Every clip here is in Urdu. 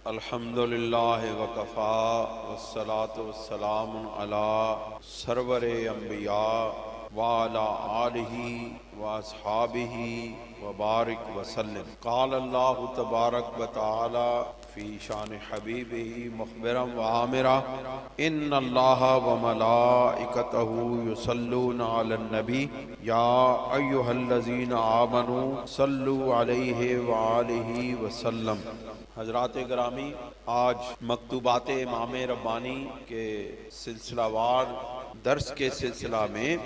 الحمدللہ وکفا والصلاة والسلام علی سرور انبیاء وعلی آلہ واصحابہ وبارک وسلم۔ قال اللہ تبارک وتعالی فی شان حبیبہ مخبرا وعامرا ان اللہ وملائکتہ یصلون علی النبی یا ایہا الذین آمنوا صلوا علیہ وآلہ وسلم۔ حضرات گرامی، آج مکتوبات امام ربانی کے سلسلہ وار درس کے سلسلہ میں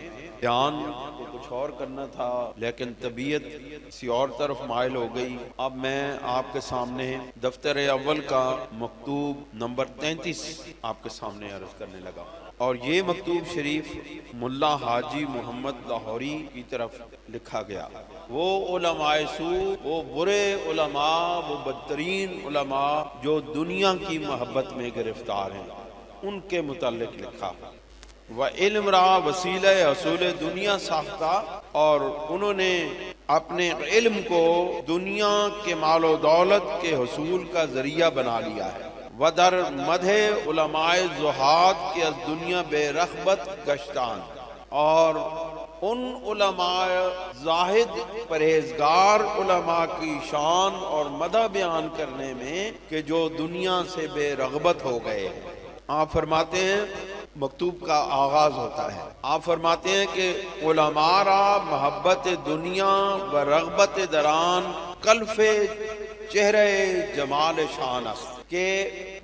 بیان کو کچھ اور کرنا تھا، لیکن طبیعت کسی اور طرف مائل ہو گئی۔ اب میں آپ کے سامنے دفتر اول کا مکتوب نمبر 33 آپ کے سامنے عرض کرنے لگا، اور یہ مکتوب شریف ملا حاجی محمد لاہوری کی طرف لکھا گیا۔ وہ علماء سو، وہ برے علماء، وہ بدترین علماء جو دنیا کی محبت میں گرفتار ہیں، ان کے متعلق لکھا۔ وَعِلْمْ را وسیلہ حصول دنیا ساختہ، اور انہوں نے اپنے علم کو دنیا کے مال و دولت کے حصول کا ذریعہ بنا لیا ہے۔ وَدَرْ مَدْحِ علماء زہاد کے از دنیا بے رغبت گشتان، اور ان علماء زاہد پرہیزگار علماء کی شان اور مدح بیان کرنے میں کہ جو دنیا سے بے رغبت ہو گئے۔ آپ فرماتے ہیں، مکتوب کا آغاز ہوتا ہے، آپ فرماتے ہیں کہ علماء را محبت دنیا و رغبت دران کلف چہرے جمال شان است، کہ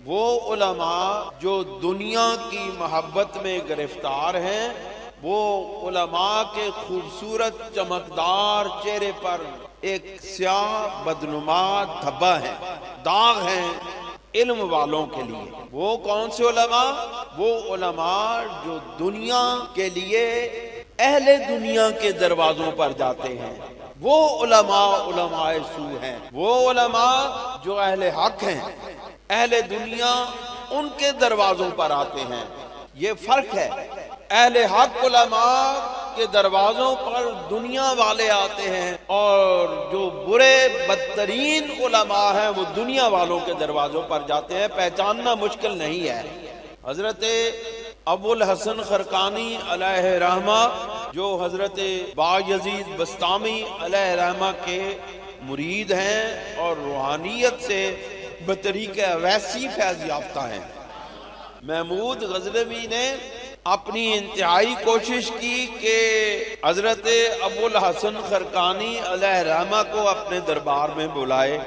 وہ علماء جو دنیا کی محبت میں گرفتار ہیں، وہ علماء کے خوبصورت چمکدار چہرے پر ایک سیاہ بدنما دھبا ہے، داغ ہیں علم والوں کے لیے۔ وہ کون سے علماء؟ وہ علماء جو دنیا کے لیے اہل دنیا کے دروازوں پر جاتے ہیں، وہ علماء سو ہیں۔ وہ علماء جو اہل حق ہیں، اہل دنیا ان کے دروازوں پر آتے ہیں۔ یہ فرق ہے، اہل حق علماء کے دروازوں پر دنیا والے آتے ہیں، اور جو برے بدترین علماء ہیں وہ دنیا والوں کے دروازوں پر جاتے ہیں۔ پہچاننا مشکل نہیں ہے۔ حضرت ابو الحسن خرقانی علیہ رحمہ، جو حضرت بایزید بسطامی علیہ رحمہ کے مرید ہیں اور روحانیت سے بطریق ویسی فیض یافتہ ہیں، محمود غزنوی نے اپنی انتہائی کوشش کی کہ حضرت ابو الحسن خرقانی علیہ رحمہ کو اپنے دربار میں بلائے۔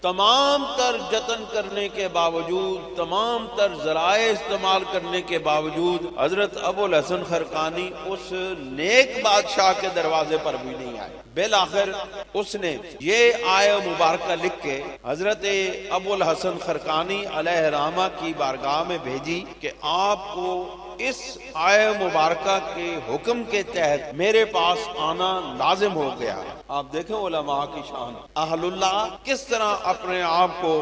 تمام تر جتن کرنے کے باوجود، تمام تر ذرائع استعمال کرنے کے باوجود حضرت ابو الحسن خرقانی اس نیک بادشاہ کے دروازے پر بھی نہیں آئے۔ بالآخر اس نے یہ آیہ مبارکہ لکھ کے حضرت ابو الحسن خرقانی علیہ رحمہ کی بارگاہ میں بھیجی کہ آپ کو اس آیہ مبارکہ کے حکم کے تحت میرے پاس آنا لازم ہو گیا۔ آپ دیکھیں علماء کی شان، اہل اللہ کس طرح اپنے آپ کو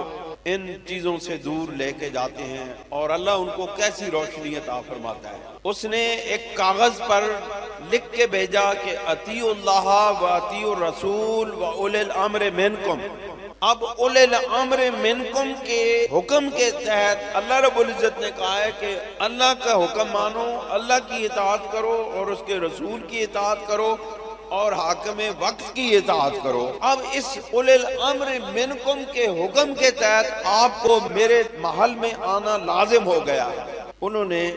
ان چیزوں سے دور لے کے جاتے ہیں، اور اللہ ان کو کیسی روشنی عطا فرماتا ہے۔ اس نے ایک کاغذ پر لکھ کے بھیجا کہ اطیعوا اللہ و اطیعوا الرسول و اولی الامر منکم۔ اب اولی الامر منکم کے حکم کے تحت اللہ رب العزت نے کہا ہے کہ اللہ کا حکم مانو، اللہ کی اطاعت کرو، اور اس کے رسول کی اطاعت کرو، اور حاکم وقت کی اطاعت کرو۔ اب اس اولی الامر منکم کے حکم کے تحت آپ کو میرے محل میں آنا لازم ہو گیا۔ انہوں نے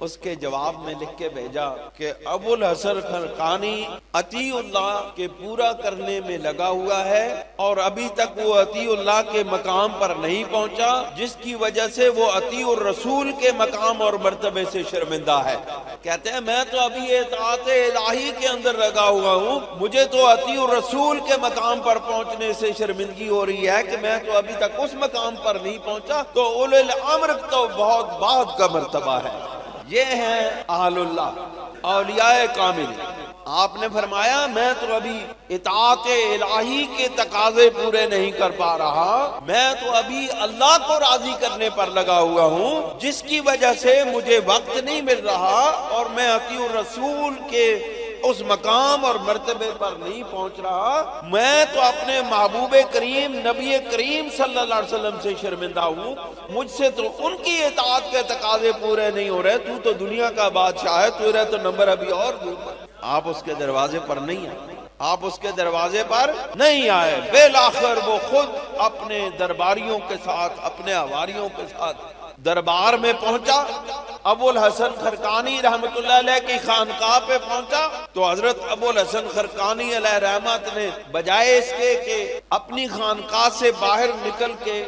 اس کے جواب میں لکھ کے بھیجا کہ ابو الحسن خرقانی اطیع اللہ کے پورا کرنے میں لگا ہوا ہے، اور ابھی تک وہ اطیع اللہ کے مقام پر نہیں پہنچا، جس کی وجہ سے وہ اطیع الرسول کے مقام اور مرتبے سے شرمندہ ہے۔ کہتے ہیں میں تو ابھی اطاعت الہی کے اندر لگا ہوا ہوں، مجھے تو اطیع الرسول کے مقام پر پہنچنے سے شرمندگی ہو رہی ہے کہ میں تو ابھی تک اس مقام پر نہیں پہنچا۔ تو اولو الامر تو بہت بعد کا مرتبہ ہے۔ یہ ہیں اہل اللہ، اولیاء کامل۔ آپ نے فرمایا میں تو ابھی اطاعت الہی کے تقاضے پورے نہیں کر پا رہا، میں تو ابھی اللہ کو راضی کرنے پر لگا ہوا ہوں، جس کی وجہ سے مجھے وقت نہیں مل رہا، اور میں اطیع الرسول کے اس مقام اور مرتبے پر نہیں پہنچ رہا، میں تو اپنے محبوب کریم نبی کریم صلی اللہ علیہ وسلم سے شرمندہ ہوں، مجھ سے تو ان کی اطاعت کے تقاضے پورے نہیں ہو رہے، تو دنیا کا بادشاہ ہے، تیرا تو نمبر ابھی اور دور پر۔ آپ اس کے دروازے پر نہیں آئے، آپ اس کے دروازے پر نہیں آئے۔ بالآخر وہ خود اپنے درباریوں کے ساتھ، اپنے حواریوں کے ساتھ دربار میں پہنچا، ابو الحسن خرقانی رحمت اللہ علیہ کی خانقاہ پہ پہنچا تو حضرت ابو الحسن خرقانی علیہ رحمت نے بجائے اس کے کہ اپنی خانقاہ سے باہر نکل کے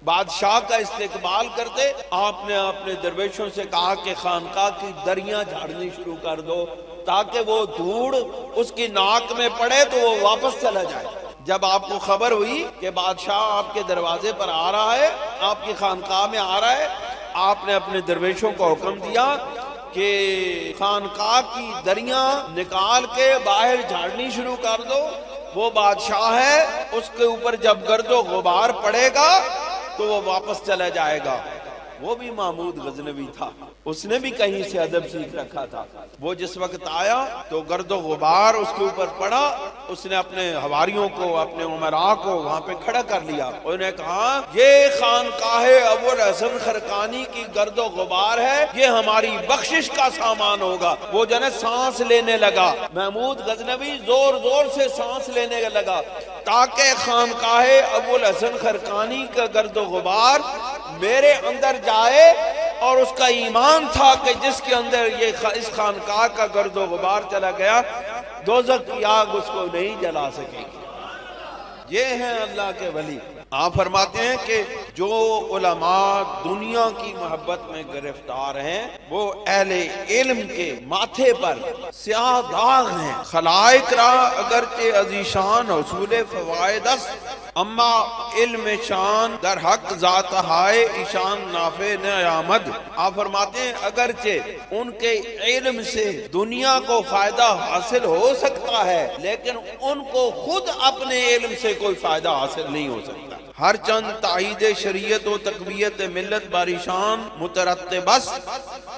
بادشاہ کا استقبال کرتے، آپ نے اپنے درویشوں سے کہا کہ خانقاہ کی دریاں جھاڑنی شروع کر دو تاکہ وہ دھوڑ اس کی ناک میں پڑے تو وہ واپس چلا جائے۔ جب آپ کو خبر ہوئی کہ بادشاہ آپ کے دروازے پر آ رہا ہے، آپ کی خانقاہ میں آ رہا ہے، آپ نے اپنے درویشوں کو حکم دیا کہ خانقاہ کی دریاں نکال کے باہر جھاڑنی شروع کر دو، وہ بادشاہ ہے، اس کے اوپر جب گرد و غبار پڑے گا تو وہ واپس چلا جائے گا۔ وہ بھی محمود غزنوی تھا، اس نے بھی کہیں سے ادب سیکھ رکھا تھا۔ وہ جس وقت آیا تو گرد و غبار اس کے اوپر پڑا، اس نے اپنے حواریوں کو، اپنے امراء کو وہاں پہ کھڑا کر لیا، انہوں نے کہا یہ خانقاہ ابو الحسن خرقانی کی گرد و غبار ہے، یہ ہماری بخشش کا سامان ہوگا۔ وہ جو ہے سانس لینے لگا، محمود غزنوی زور زور سے سانس لینے لگا تاکہ خانقاہ ابو الحسن خرقانی کا گرد و غبار میرے اندر جائے، اور اس کا ایمان تھا کہ جس کے اندر یہ اس خانقاہ کا گرد و غبار چلا گیا، دوزخ کی آگ اس کو نہیں جلا سکے گی۔ یہ ہیں اللہ کے ولی۔ آپ فرماتے ہیں کہ جو علماء دنیا کی محبت میں گرفتار ہیں وہ اہل علم کے ماتھے پر سیاہ داغ ہیں۔ خلائق را اگرچہ عزیشان حصول فوائد است، اما علم شان در حق ذات ہائے ایشان نافع نیامد۔ آپ فرماتے ہیں اگرچہ ان کے علم سے دنیا کو فائدہ حاصل ہو سکتا ہے، لیکن ان کو خود اپنے علم سے کوئی فائدہ حاصل نہیں ہو سکتا۔ ہر چند تائید شریعت و تقویت ملت باریشان مترتب است۔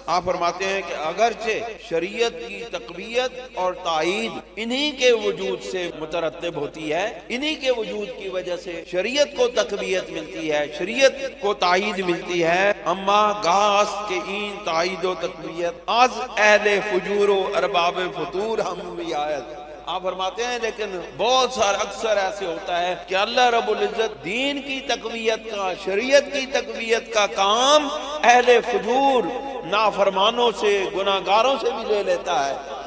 آپ فرماتے ہیں کہ اگرچہ شریعت کی تقویت اور تائید انہی کے وجود سے مترتب ہوتی ہے، انہی کے وجود کی وجہ سے شریعت کو تقویت ملتی ہے، شریعت کو تائید ملتی ہے، اما گاس کے این تائید و تقویت از اہل فجور و ارباب فطور ہم بھی آیت۔ آپ فرماتے ہیں لیکن بہت سارا اکثر ایسے ہوتا ہے کہ اللہ رب العزت دین کی تقویت کا، شریعت کی تقویت کا کام اہل فجور نافرمانوں سے، گناہگاروں سے بھی لے لیتا ہے۔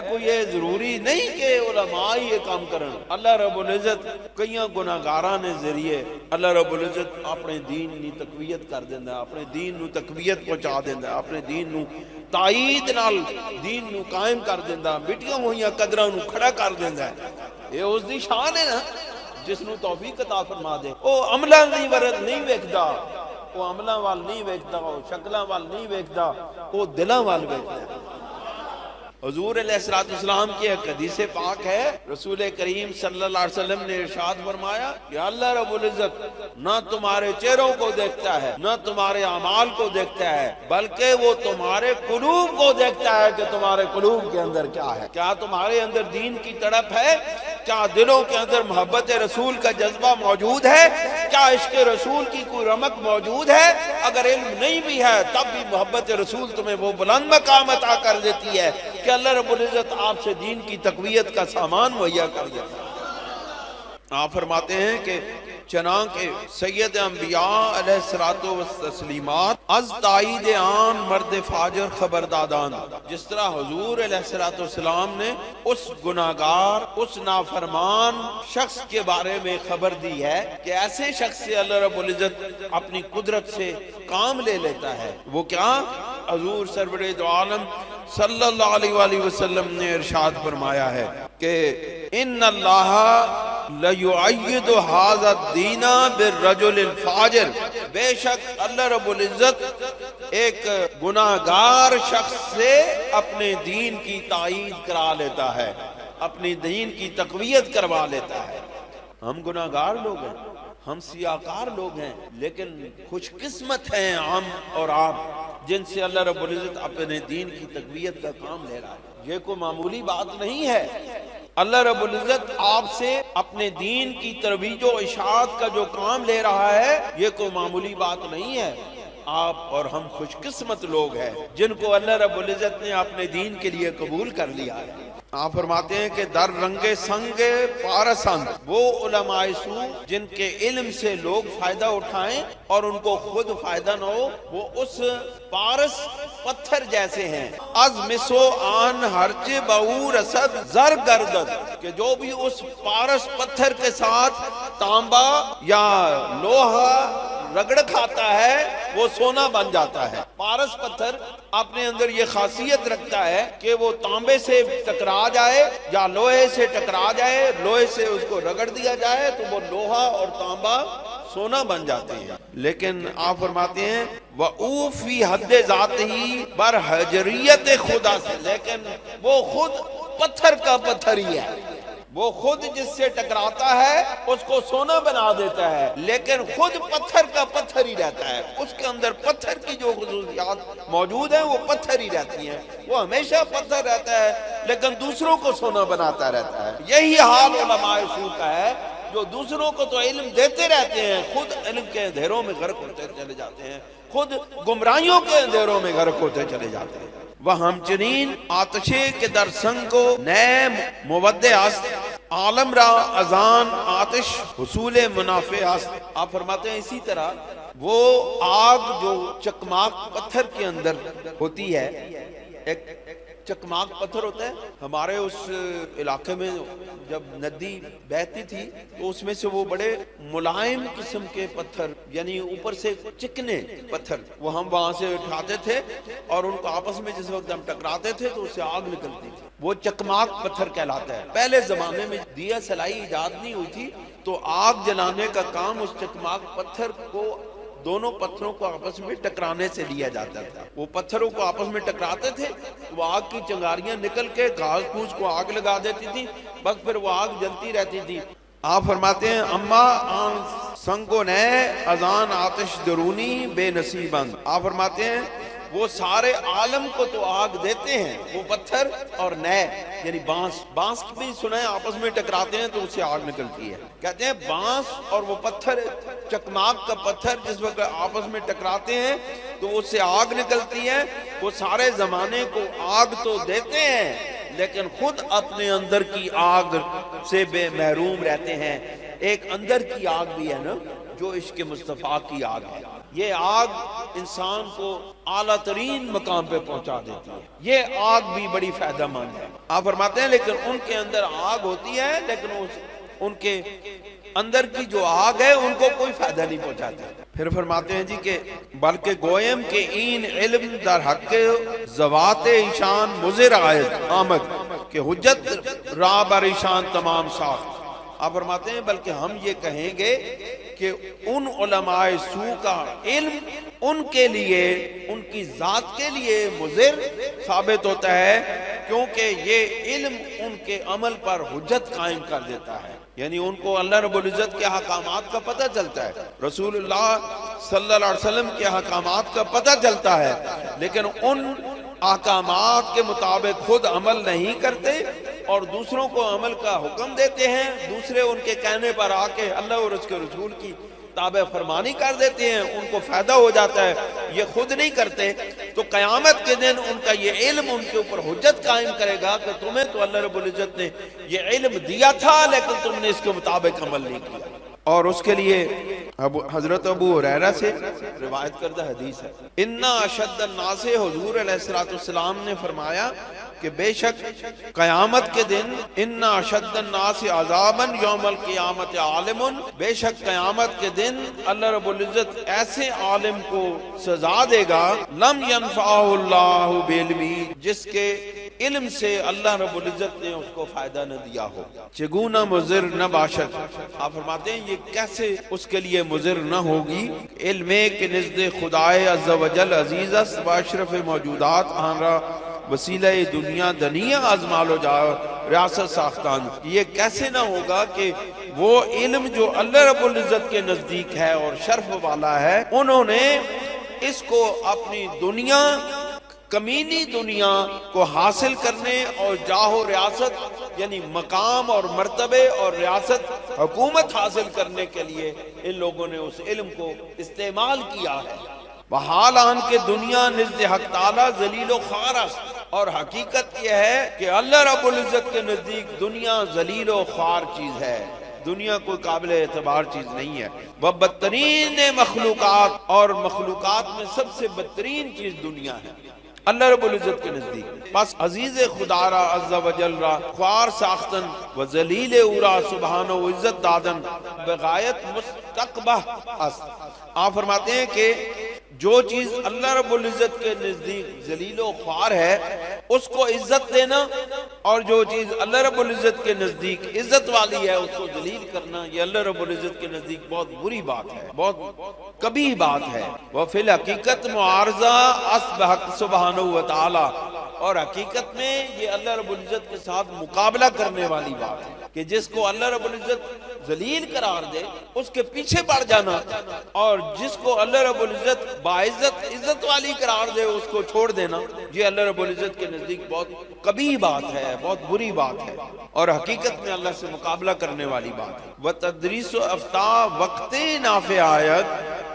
کوئی یہ ضروری نہیں کہ علماء ہی یہ کام کریں، اللہ رب العزت کئی گناہگاراں نے ذریعے اللہ رب العزت اپنے دین نی تقویت کر دیندہ ہے، اپنے دین نو تقویت پہنچا دیندہ ہے، اپنے دین نو تائید نال دین نو قائم کر دیندہ، مٹیاں ہوئیاں قدرہ نو کھڑا کر دیندہ ہے۔ یہ اس دی شان ہے نا جس نو توفیق عطا فرما دے۔ وہ عملہ نہیں ورد نہیں ویکھدا، وہ عملہ وال نہیں ویکھدا، وہ شکلہ وال نہیں ویکھدا، وہ دلہ وال ویکھدا ہے۔ حضور علیہ السلام کی ایک حدیث پاک ہے، رسول کریم صلی اللہ علیہ وسلم نے ارشاد فرمایا کہ اللہ رب العزت نہ تمہارے چہروں کو دیکھتا ہے، نہ تمہارے اعمال کو دیکھتا ہے، بلکہ وہ تمہارے قلوب کو دیکھتا ہے کہ تمہارے قلوب کے اندر کیا ہے۔ کیا تمہارے اندر دین کی تڑپ ہے؟ کیا دلوں کے اندر محبت رسول کا جذبہ موجود ہے؟ کیا عشق رسول کی کوئی رمق موجود ہے؟ اگر علم نہیں بھی ہے تب بھی محبت رسول تمہیں وہ بلند مقام عطا کر دیتی ہے کہ اللہ رب العزت آپ سے دین کی تقویت کا سامان مہیا کر دیتا ہے۔ آپ فرماتے ہیں کہ چنانکہ سید انبیاء علیہ الصلوۃ والتسلیمات از تائید آن مرد فاجر خبردادان، جس طرح حضور علیہ الصلوۃ والسلام نے اس گناہگار، اس نافرمان شخص کے بارے میں خبر دی ہے کہ ایسے شخص سے اللہ رب العزت اپنی قدرت سے کام لے لیتا ہے۔ وہ کیا؟ حضور سرور دو عالم صلی اللہ علیہ وآلہ وسلم نے ارشاد فرمایا ہے کہ ان اللہ لَيُعَيِّدُ هَذَا الدِّينَ بِالرَّجُلِ الْفَاجِرِ، بے شک اللہ رب العزت ایک گناہگار شخص سے اپنے دین کی تائید کرا لیتا ہے، اپنی دین کی تقویت کروا لیتا ہے۔ ہم گناہگار لوگ ہیں، ہم سیاہکار لوگ ہیں، لیکن خوش قسمت ہیں ہم اور آپ جن سے اللہ رب العزت اپنے دین کی تقویت کا کام لے رہا ہے، یہ کوئی معمولی بات نہیں ہے۔ اللہ رب العزت آپ سے اپنے دین کی ترویج و اشاعت کا جو کام لے رہا ہے، یہ کوئی معمولی بات نہیں ہے۔ آپ اور ہم خوش قسمت لوگ ہیں جن کو اللہ رب العزت نے اپنے دین کے لیے قبول کر لیا ہے۔ آپ فرماتے ہیں کہ در رنگ سنگ پارسند، وہ علماء سو جن کے علم سے لوگ فائدہ اٹھائیں اور ان کو خود فائدہ نہ ہو، وہ اس پارس پتھر جیسے ہیں۔ از مسو آن ہرچ بہو رسد زر گردد، کہ جو بھی اس پارس پتھر کے ساتھ تانبا یا لوہا رگڑ کھاتا ہے وہ سونا بن جاتا ہے۔ پارس پتھر اپنے اندر یہ خاصیت رکھتا ہے کہ وہ تانبے سے ٹکرا جائے یا لوہے سے ٹکرا جائے، لوہے سے اس کو رگڑ دیا جائے تو وہ لوہا اور تانبا سونا بن جاتے ہیں۔ لیکن آپ فرماتے ہیں وَأُو فِي حد ذات ہی بر حجریت خدا سے، لیکن وہ خود پتھر کا پتھر ہی ہے، وہ خود جس سے ٹکراتا ہے اس کو سونا بنا دیتا ہے، لیکن خود پتھر کا پتھر ہی رہتا ہے۔ اس کے اندر پتھر کی جو خصوصیات موجود ہیں وہ پتھر ہی رہتی ہیں، وہ ہمیشہ پتھر رہتا ہے لیکن دوسروں کو سونا بناتا رہتا ہے۔ یہی حال علماء سو کا ہے، جو دوسروں کو تو علم دیتے رہتے ہیں، خود علم کے اندھیروں میں غرق ہوتے چلے جاتے ہیں، خود گمراہیوں کے اندھیروں میں غرق ہوتے چلے جاتے ہیں۔ وہ ہمچنین آتشے کے در سنگ کو نئے مودع است، عالم را اذان آتش حصول منافع است۔ آپ فرماتے ہیں اسی طرح وہ آگ جو چکماک پتھر کے اندر ہوتی ہے، ایک چکماک پتھر ہوتا ہے ہمارے اس علاقے میں، جب ندی بہتی تھی تو اس میں سے وہ بڑے ملائم قسم کے پتھر، یعنی اوپر سے چکنے پتھر، وہ ہم وہاں سے اٹھاتے تھے اور ان کو آپس میں جس وقت ہم ٹکراتے تھے تو اس سے آگ نکلتی تھی، وہ چکماک پتھر کہلاتا ہے۔ پہلے زمانے میں دیا سلائی ایجاد نہیں ہوئی تھی تو آگ جلانے کا کام اس چکماک پتھر کو، دونوں پتھروں کو آپس میں ٹکرانے سے لیا جاتا تھا۔ وہ پتھروں کو آپس میں ٹکراتے تھے، وہ آگ کی چنگاریاں نکل کے گھاس پھوس کو آگ لگا دیتی تھی، بس پھر وہ آگ جلتی رہتی تھی۔ آپ فرماتے ہیں اما آن سنگو نئے اذان آتش درونی بے نصیبند۔ آپ فرماتے ہیں وہ سارے عالم کو تو آگ دیتے ہیں، وہ پتھر اور نئے یعنی بانس کی بھی سنا ہے آپس میں ٹکراتے ہیں تو اس سے آگ نکلتی ہے۔ کہتے ہیں بانس اور وہ پتھر، چکماک کا پتھر جس وقت آپس میں ٹکراتے ہیں تو اس سے آگ نکلتی ہے۔ وہ سارے زمانے کو آگ تو دیتے ہیں لیکن خود اپنے اندر کی آگ سے بے محروم رہتے ہیں۔ ایک اندر کی آگ بھی ہے نا جو عشق مصطفیٰ کی آگ ہے، یہ آگ انسان کو اعلیٰ ترین مقام پہ پہنچا دیتی ہے، یہ آگ بھی بڑی فائدہ مند ہے۔ آپ فرماتے ہیں لیکن ان کے اندر آگ ہوتی ہے لیکن ان کے اندر کی جو آگ ہے ان کو کوئی فائدہ نہیں پہنچاتی۔ پھر فرماتے ہیں جی کہ بلکہ گویم کے این علم در حق زوات ایشان مضر آمد کہ حجت را بر ایشان تمام ساخت۔ آپ فرماتے ہیں بلکہ ہم یہ کہیں گے کہ ان علماء سو کا علم ان کے لیے، ان کی ذات کے لیے مضر ثابت ہوتا ہے، کیونکہ یہ علم ان کے عمل پر حجت قائم کر دیتا ہے، یعنی ان کو اللہ رب العزت کے احکامات کا پتہ چلتا ہے، رسول اللہ صلی اللہ علیہ وسلم کے احکامات کا پتہ چلتا ہے، لیکن ان احکامات کے مطابق خود عمل نہیں کرتے اور دوسروں کو عمل کا حکم دیتے ہیں، دوسرے ان کے کہنے پر آ کے اللہ اور اس کے رسول کی تابع فرمانی کر دیتے ہیں، ان کو فائدہ ہو جاتا ہے، یہ خود نہیں کرتے، تو قیامت کے دن ان کا یہ علم ان کے اوپر حجت قائم کرے گا کہ تمہیں تو اللہ رب العزت نے یہ علم دیا تھا لیکن تم نے اس کے مطابق عمل نہیں کیا۔ اور اس کے لیے حضرت ابو ہریرہ سے روایت کردہ حدیث ہے، اِنَّا أَشَدَّ النَّاسِ، حضور علیہ السلام نے فرمایا کہ بے شک قیامت کے دن اِنَّا أَشَدَّ النَّاسِ عَذَابًا یوم القیامت عالم، بے شک قیامت کے دن اللہ رب العزت ایسے عالم کو سزا دے گا لم ينفعه اللہ بعلمہ، جس کے علم سے اللہ رب العزت نے اس کو فائدہ نہ دیا ہو، چگونہ مضر نہ باشد۔ آپ فرماتے ہیں یہ کیسے اس کے لیے مضر نہ ہوگی، علم کے نزد خدائے عز و جل عزیز است و اشرف موجودات آن را وسیلہ دنیا دنیا ازمال و جا ریاست ساختان، یہ کیسے نہ ہوگا کہ وہ علم جو اللہ رب العزت کے نزدیک ہے اور شرف والا ہے، انہوں نے اس کو اپنی دنیا کمینی دنیا کو حاصل کرنے اور جاہ و ریاست یعنی مقام اور مرتبے اور ریاست حکومت حاصل کرنے کے لیے ان لوگوں نے اس علم کو استعمال کیا ہے۔ بحال آن کے دنیا نزد حق تعالی ذلیل و خوار است، اور حقیقت یہ ہے کہ اللہ رب العزت کے نزدیک دنیا ذلیل و خوار چیز ہے، دنیا کوئی قابل اعتبار چیز نہیں ہے۔ وہ بدترین مخلوقات، اور مخلوقات میں سب سے بدترین چیز دنیا ہے اللہ رب العزت کے نزدیک۔ پس عزیز خدا را عز و جل را خوار ساختن و ذلیل او را سبحانہ و عزت دادن بغایت مستقبح است۔ آپ فرماتے ہیں کہ جو چیز اللہ رب العزت کے نزدیک ذلیل و خوار ہے اس کو عزت دینا، اور جو چیز اللہ رب العزت کے نزدیک عزت والی ہے اس کو ذلیل کرنا، یہ اللہ رب العزت کے نزدیک بہت بری بات ہے، بہت کبھی بات ہے۔ وفی الحقیقت معارضہ اس بحق سبحانہ و تعالی، اور حقیقت میں یہ اللہ رب العزت کے ساتھ مقابلہ کرنے والی بات ہے کہ جس کو اللہ رب العزت ذلیل قرار دے اس کے پیچھے پڑ جانا، اور جس کو اللہ رب العزت باعزت عزت والی قرار دے اس کو چھوڑ دینا، یہ اللہ رب العزت کے نزدیک بہت کبھی بات ہے، بہت بری بات ہے، اور حقیقت میں اللہ سے مقابلہ کرنے والی بات ہے۔ وتدریس و افتاء وقت نافع آیت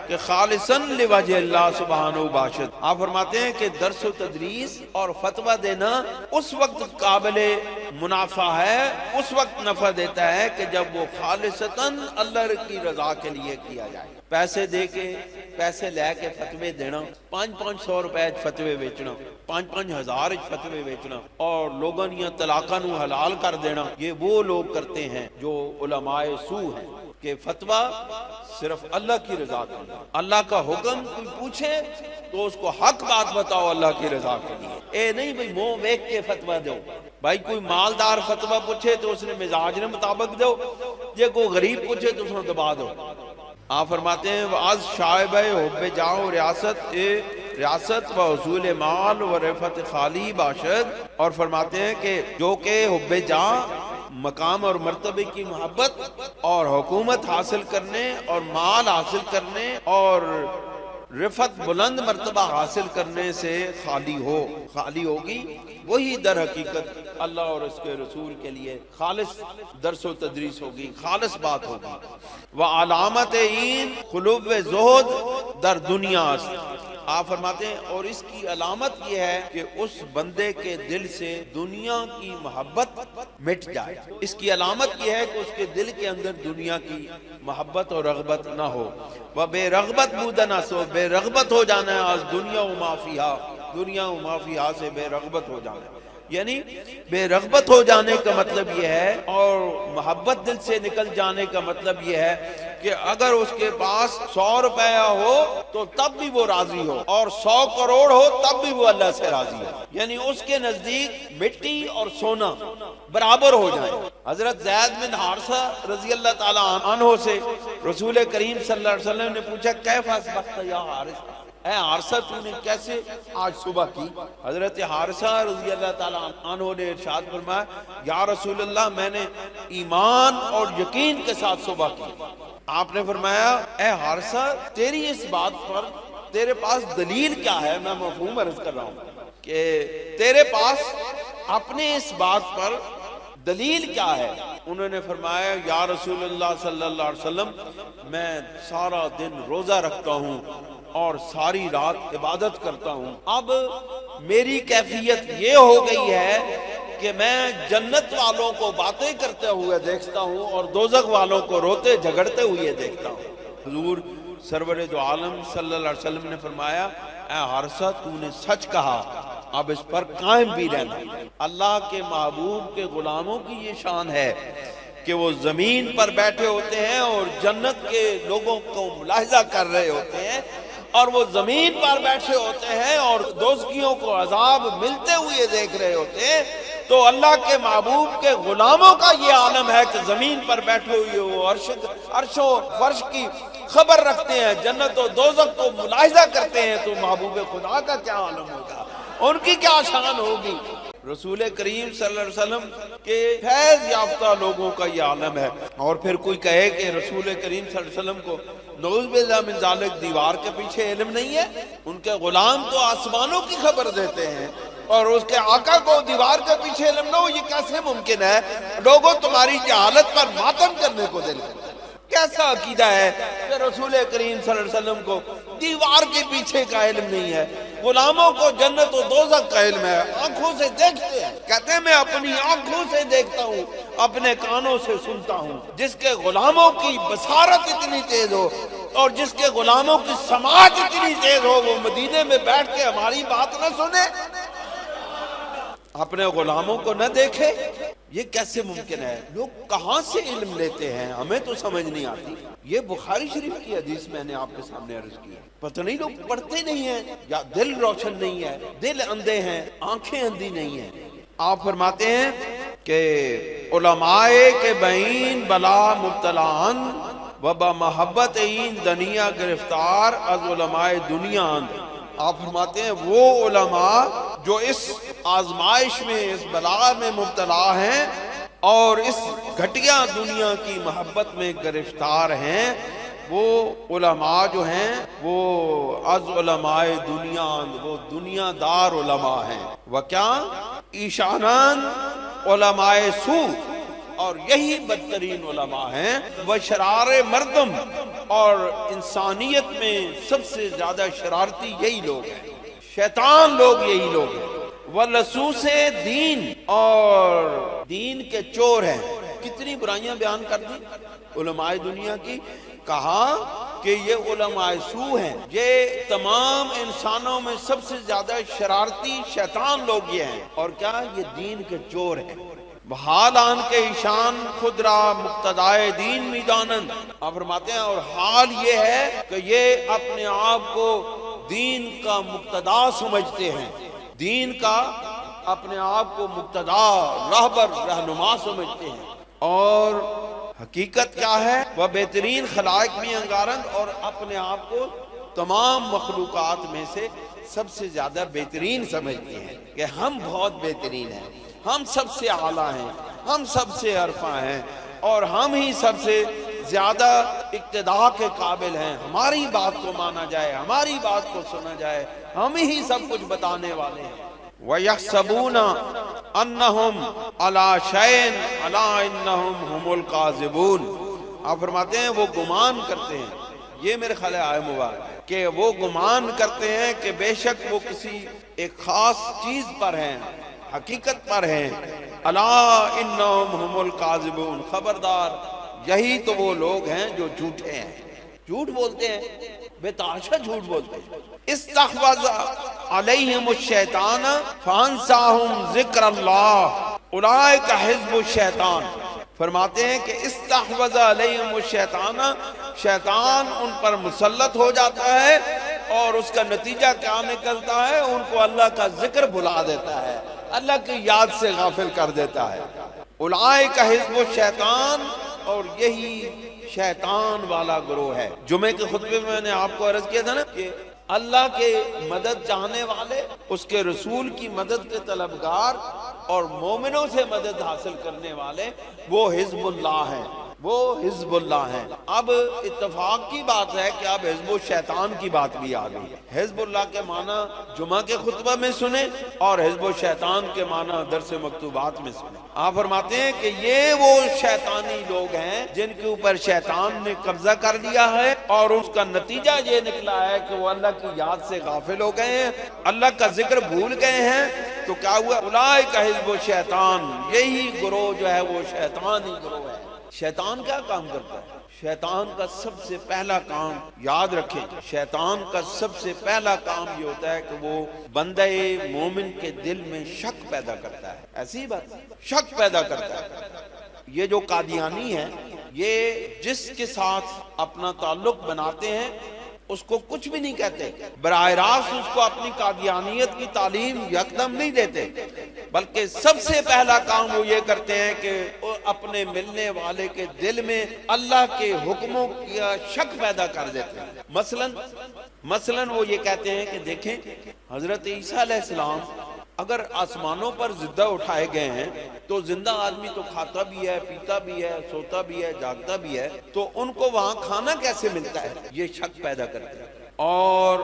کہ خالصاً لوجہ اللہ سبحانہ باشد۔ آپ فرماتے ہیں کہ درس و تدریس اور فتویٰ دینا اس وقت قابل منافع ہے، اس وقت نفع دیتا ہے کہ جب وہ خالصتاً اللہ کی رضا کے لیے کیا جائے۔ پیسے دے کے، پیسے لے کے فتوے دینا، 500 روپے فتوے بیچنا، 5,000 فتوے بیچنا، اور لوگوں نے طلاقاں نو حلال کر دینا، یہ وہ لوگ کرتے ہیں جو علماء سو ہیں کہ فتویٰ صرف اللہ کی رضا کے لیے، اللہ کا حکم کوئی پوچھے تو اس کو حق بات بتاؤ اللہ کی رضا کے لیے، اے نہیں بھئی منہ ویکھ کے فتویٰ دو، بھائی کوئی مالدار فتویٰ پوچھے تو اس نے مزاج نے مطابق دو، یہ کوئی غریب پوچھے تو اس نے دبا دو۔ آپ فرماتے ہیں وَعَز شائبہ حب جاہ و ریاست و حصول مال و رفعت خالی باشد، اور فرماتے ہیں کہ جو کہ حب جاہ مقام اور مرتبے کی محبت اور حکومت حاصل کرنے اور مال حاصل کرنے اور رفعت بلند مرتبہ حاصل کرنے سے خالی ہوگی، وہی در حقیقت اللہ اور اس کے رسول کے لیے خالص درس و تدریس ہوگی، خالص بات ہوگی۔ وعلامت این خلوب زہد در دنیا است۔ آپ فرماتے ہیں اور اس کی علامت یہ ہے کہ اس بندے کے دل سے دنیا کی محبت مٹ جائے، اس کی علامت یہ ہے کہ اس کے دل کے اندر دنیا کی محبت اور رغبت نہ ہو۔ وہ بے رغبت بودنا سو، بے رغبت ہو جانا ہے آج دنیا و ما فیہا، دنیا و ما فیہا سے بے رغبت ہو جانا ہے، یعنی بے رغبت ہو جانے کا مطلب یہ ہے، اور محبت دل سے نکل جانے کا مطلب یہ ہے کہ اگر اس کے پاس 100 روپیہ ہو تو تب بھی وہ راضی ہو، اور 100 کروڑ ہو تب بھی وہ اللہ سے راضی ہو، یعنی اس کے نزدیک مٹی اور سونا برابر ہو جائیں۔ حضرت زید بن حارثہ رضی اللہ تعالیٰ عنہ سے رسول کریم صلی اللہ علیہ وسلم نے پوچھا کیف اصبحت یا حارث، اے حارثہ تو نے کیسے آج صبح کی؟ حضرت حارثہ رضی اللہ تعالیٰ عنہ نے ارشاد فرمایا یا رسول اللہ میں نے ایمان اور یقین کے ساتھ صبح کی۔ آپ نے فرمایا اے حارثہ تیری اس بات پر تیرے پاس دلیل کیا ہے؟ میں مفہوم عرض کر رہا ہوں کہ تیرے پاس اپنے اس بات پر دلیل کیا ہے؟ انہوں نے فرمایا یا رسول اللہ صلی اللہ علیہ وسلم میں سارا دن روزہ رکھتا ہوں اور ساری رات عبادت کرتا ہوں، اب میری کیفیت یہ ہو گئی ہے کہ میں جنت والوں کو باتیں کرتے ہوئے دیکھتا ہوں اور دوزخ والوں کو روتے جھگڑتے ہوئے دیکھتا ہوں۔ حضور سرور دو عالم صلی اللہ علیہ وسلم نے فرمایا اے حارثہ تو نے سچ کہا، اب اس پر قائم بھی رہنا۔ اللہ کے محبوب کے غلاموں کی یہ شان ہے کہ وہ زمین پر بیٹھے ہوتے ہیں اور جنت کے لوگوں کو ملاحظہ کر رہے ہوتے ہیں، اور وہ زمین پر بیٹھے ہوتے ہیں اور دوزخیوں کو عذاب ملتے ہوئے دیکھ رہے ہوتے ہیں۔ تو اللہ کے محبوب کے غلاموں کا یہ عالم ہے کہ زمین پر بیٹھے ہوئے وہ عرش و فرش کی خبر رکھتے ہیں، جنت و دوزخ کو ملاحظہ کرتے ہیں، تو محبوب خدا کا کیا عالم ہوگا، ان کی کیا شان ہوگی۔ رسول کریم صلی اللہ علیہ وسلم کے فیض یافتہ لوگوں کا یہ عالم ہے. اور پھر کوئی کہے کہ رسول کریم صلی اللہ علیہ وسلم کو نعوذ باللہ من ذالک دیوار کے پیچھے علم نہیں ہے. ان کے غلام تو آسمانوں کی خبر دیتے ہیں اور اس کے آقا کو دیوار کے پیچھے علم نہ ہو، یہ کیسے ممکن ہے؟ لوگوں تمہاری جہالت پر ماتم کرنے کو دل کرتے. کیسا عقیدہ ہے کہ رسول کریم صلی اللہ علیہ وسلم کو دیوار کے پیچھے کا علم نہیں ہے؟ غلاموں کو جنت و دوزخ کا علم ہے، آنکھوں سے دیکھتے ہیں. کہتے ہیں میں اپنی آنکھوں سے دیکھتا ہوں، اپنے کانوں سے سنتا ہوں. جس کے غلاموں کی بصارت اتنی تیز ہو اور جس کے غلاموں کی سماعت اتنی تیز ہو، وہ مدینے میں بیٹھ کے ہماری بات نہ سنے، اپنے غلاموں کو نہ دیکھے؟ یہ کیسے ممکن ہے؟ لوگ کہاں سے علم لیتے ہیں ہمیں تو سمجھ نہیں آتی. یہ بخاری شریف کی حدیث میں نے آپ کے سامنے عرض کی ہے. پتہ نہیں لوگ پڑھتے نہیں ہیں یا دل روشن نہیں ہے، دل اندھے ہیں، آنکھیں اندھی نہیں ہیں. آپ فرماتے ہیں کہ علماء کے بین بلا مبتلان و بمحبت این دنیا گرفتار از علماء دنیا اند. آپ فرماتے ہیں وہ علماء جو اس آزمائش میں، اس بلا میں مبتلا ہیں اور اس گھٹیا دنیا کی محبت میں گرفتار ہیں، وہ علماء جو ہیں وہ از علماء دنیا، وہ دنیا دار علماء ہیں. وَکیا ایشانان علماء سو، اور یہی بدترین علماء ہیں. وہ شرار مردم، اور انسانیت میں سب سے زیادہ شرارتی یہی لوگ ہیں، شیطان لوگ یہی لوگ ہیں. وہ لصوص دین، اور دین کے چور ہیں. کتنی برائیاں بیان کر دی علماء دنیا کی. کہا کہ یہ علماء سو ہیں، یہ تمام انسانوں میں سب سے زیادہ شرارتی شیطان لوگ یہ ہیں. اور کیا؟ یہ دین کے چور ہیں. حال آن کے ایشان خود را مقتدائے دین می دانند. آپ فرماتے ہیں اور حال یہ ہے کہ یہ اپنے آپ کو دین کا مقتدا سمجھتے ہیں، دین کا اپنے آپ کو مقتدا، راہبر، رہنما سمجھتے ہیں. اور حقیقت کیا ہے؟ وہ بہترین خلائق میں انگارند، اور اپنے آپ کو تمام مخلوقات میں سے سب سے زیادہ بہترین سمجھتے ہیں کہ ہم بہت بہترین ہیں، ہم سب سے اعلیٰ ہیں، ہم سب سے عرفہ ہیں، اور ہم ہی سب سے زیادہ اقتداء کے قابل ہیں. ہماری بات کو مانا جائے، ہماری بات کو سنا جائے، ہم ہی سب کچھ بتانے والے ہیں. وَيَحْسَبُونَ أَنَّهُمْ عَلَى شَيْءٍ أَلَا إِنَّهُمْ هُمُ الْكَاذِبُونَ. آپ فرماتے ہیں وہ گمان کرتے ہیں، یہ میرے خیال ہے مبارک، کہ وہ گمان کرتے ہیں کہ بے شک وہ کسی ایک خاص چیز پر ہیں، حقیقت پر ہیں. الا انہم ہم الکاذبون، خبردار یہی تو وہ لوگ ہیں جو جھوٹے ہیں، جھوٹ بولتے ہیں، بے تحاشا جھوٹ بولتے ہیں. استحوذ علیہم الشیطان فانساہم ذکر اللہ اولئک حزب الشیطان. فرماتے ہیں کہ استحوذ علیہم الشیطان، شیطان ان پر مسلط ہو جاتا ہے اور اس کا نتیجہ کیا نکلتا ہے؟ ان کو اللہ کا ذکر بھلا دیتا ہے، اللہ کی یاد سے غافل کر دیتا ہے. اولئک حزب الشیطان، اور یہی شیطان والا گروہ ہے. جمعے کے خطبے میں میں نے آپ کو عرض کیا تھا نا کہ اللہ کے مدد چاہنے والے، اس کے رسول کی مدد کے طلبگار اور مومنوں سے مدد حاصل کرنے والے، وہ حزب اللہ ہیں، وہ حزب اللہ ہیں. اب اتفاق کی بات ہے کہ اب حزب الشیطان کی بات بھی آ گئی. حزب اللہ کے معنی جمعہ کے خطبہ میں سنیں اور حزب الشیطان کے معنی درس مکتوبات میں سنیں. آپ فرماتے ہیں کہ یہ وہ شیطانی لوگ ہیں جن کے اوپر شیطان نے قبضہ کر لیا ہے، اور اس کا نتیجہ یہ نکلا ہے کہ وہ اللہ کی یاد سے غافل ہو گئے ہیں، اللہ کا ذکر بھول گئے ہیں. تو کیا ہوا؟ اولئک حزب الشیطان، یہی گروہ جو ہے وہ شیطانی گروہ ہے. شیطان کیا کام کرتا ہے؟ شیطان کا سب سے پہلا کام یاد رکھیں، شیطان کا سب سے پہلا کام یہ ہوتا ہے کہ وہ بندہ مومن کے دل میں شک پیدا کرتا ہے. ایسی بات، شک پیدا کرتا ہے. یہ جو قادیانی ہے، یہ جس کے ساتھ اپنا تعلق بناتے ہیں اس کو کچھ بھی نہیں کہتے، براہ راست اس کو اپنی قادیانیت کی تعلیم یکدم نہیں دیتے، بلکہ سب سے پہلا کام وہ یہ کرتے ہیں کہ اپنے ملنے والے کے دل میں اللہ کے حکموں کا شک پیدا کر دیتے ہیں. مثلا وہ یہ کہتے ہیں کہ دیکھیں حضرت عیسیٰ علیہ السلام اگر آسمانوں پر زندہ اٹھائے گئے ہیں تو زندہ آدمی تو کھاتا بھی ہے، پیتا بھی ہے، سوتا بھی ہے، جاگتا بھی ہے، تو ان کو وہاں کھانا کیسے ملتا ہے؟ یہ شک پیدا کرتے ہیں۔ اور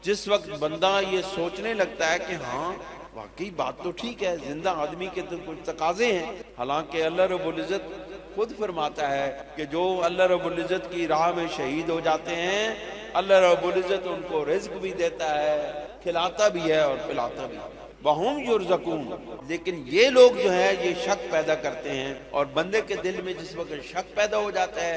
جس وقت بندہ یہ سوچنے لگتا ہے کہ ہاں واقعی بات تو ٹھیک ہے، زندہ آدمی کے تو کچھ تقاضے ہیں، حالانکہ اللہ رب العزت خود فرماتا ہے کہ جو اللہ رب العزت کی راہ میں شہید ہو جاتے ہیں، اللہ رب العزت ان کو رزق بھی دیتا ہے، کھلاتا بھی ہے اور پلاتا بھی ہے۔ وَهُمْ يُرْزَقُونَ۔ لیکن یہ لوگ جو ہے یہ شک پیدا کرتے ہیں، اور بندے کے دل میں جس وقت شک پیدا ہو جاتا ہے،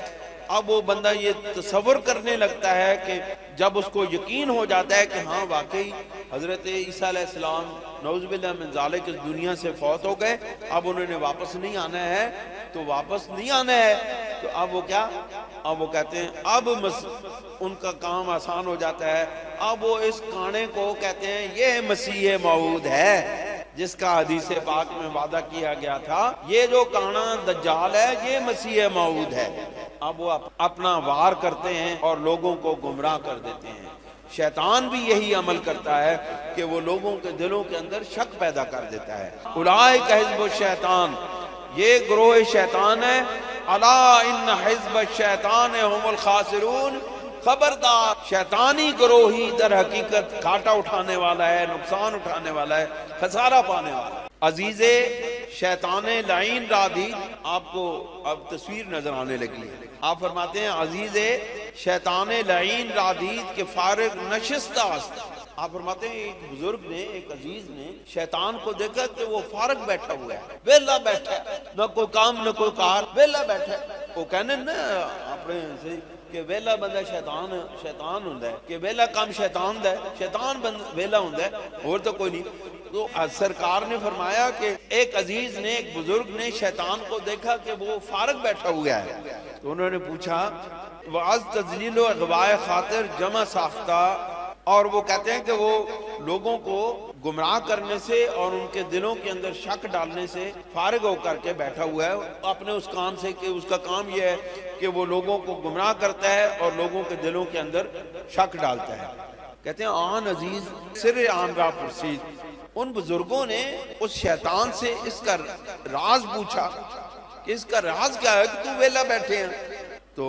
اب وہ بندہ یہ تصور کرنے لگتا ہے کہ جب اس کو یقین ہو جاتا ہے کہ ہاں واقعی حضرت عیسیٰ علیہ السلام نعوذ باللہ من ذالک اس دنیا سے فوت ہو گئے، اب انہوں نے واپس نہیں آنا ہے، تو واپس نہیں آنا ہے تو اب وہ کیا، اب وہ کہتے ہیں اب ان کا کام آسان ہو جاتا ہے، اب وہ اس کانے کو کہتے ہیں یہ مسیح موعود ہے جس کا حدیث پاک میں وعدہ کیا گیا تھا، یہ جو کانا دجال ہے یہ مسیح موعود ہے۔ اب وہ اپنا وار کرتے ہیں اور لوگوں کو گمراہ کر دیتے ہیں۔ شیطان بھی یہی عمل کرتا ہے کہ وہ لوگوں کے دلوں کے اندر شک پیدا کر دیتا ہے۔ اولئک حزب الشیطان، یہ گروہ شیطان ہے۔ الا ان حزب الشیطان هم الخاسرون، خبردار شیطانی گروہ ہی در حقیقت گھاٹا اٹھانے والا ہے، نقصان اٹھانے والا ہے، خسارہ پانے والا ہے۔ عزیز شیطان لعین رادید، آپ کو اب تصویر نظر آنے لگی ہے۔ آپ فرماتے ہیں عزیز شیطان لعین رادید کے فارغ نشستہ است۔ آپ فرماتے ہیں ایک بزرگ نے، ایک عزیز نے شیطان کو دیکھا کہ وہ فارغ بیٹھا ہوا ہے، ویلا بیٹھا ہے، نہ کوئی کام نہ کوئی کار، ویلا بیٹھا ہے۔ وہ کہنے نا اپنے سے کہ ویلا بندہ شیطان ہوندا ہے، کہ ویلا کام شیطان دا ہے، شیطان ویلا ہوندا ہے، اور تو کوئی نہیں۔ تو سرکار نے فرمایا کہ ایک عزیز نے، ایک بزرگ نے شیطان کو دیکھا کہ وہ فارغ بیٹھا ہوا ہے، تو انہوں نے پوچھا وَعَزْ تَذْلِيلُ اغواء خاطر جمع ساختہ، اور وہ کہتے ہیں کہ وہ لوگوں کو گمراہ کرنے سے اور ان کے دلوں کے اندر شک ڈالنے سے فارغ ہو کر کے بیٹھا ہوا ہے اپنے اس کام سے، کہ اس کا کام یہ ہے کہ وہ لوگوں کو گمراہ کرتا ہے اور لوگوں کے دلوں کے اندر شک ڈالتا ہے۔ کہتے ہیں آن عزیز سر عام را پرسید، ان بزرگوں نے اس شیطان سے اس کا راز پوچھا کہ اس کا راز کیا ہے کہ تو ویلا بیٹھے ہیں؟ تو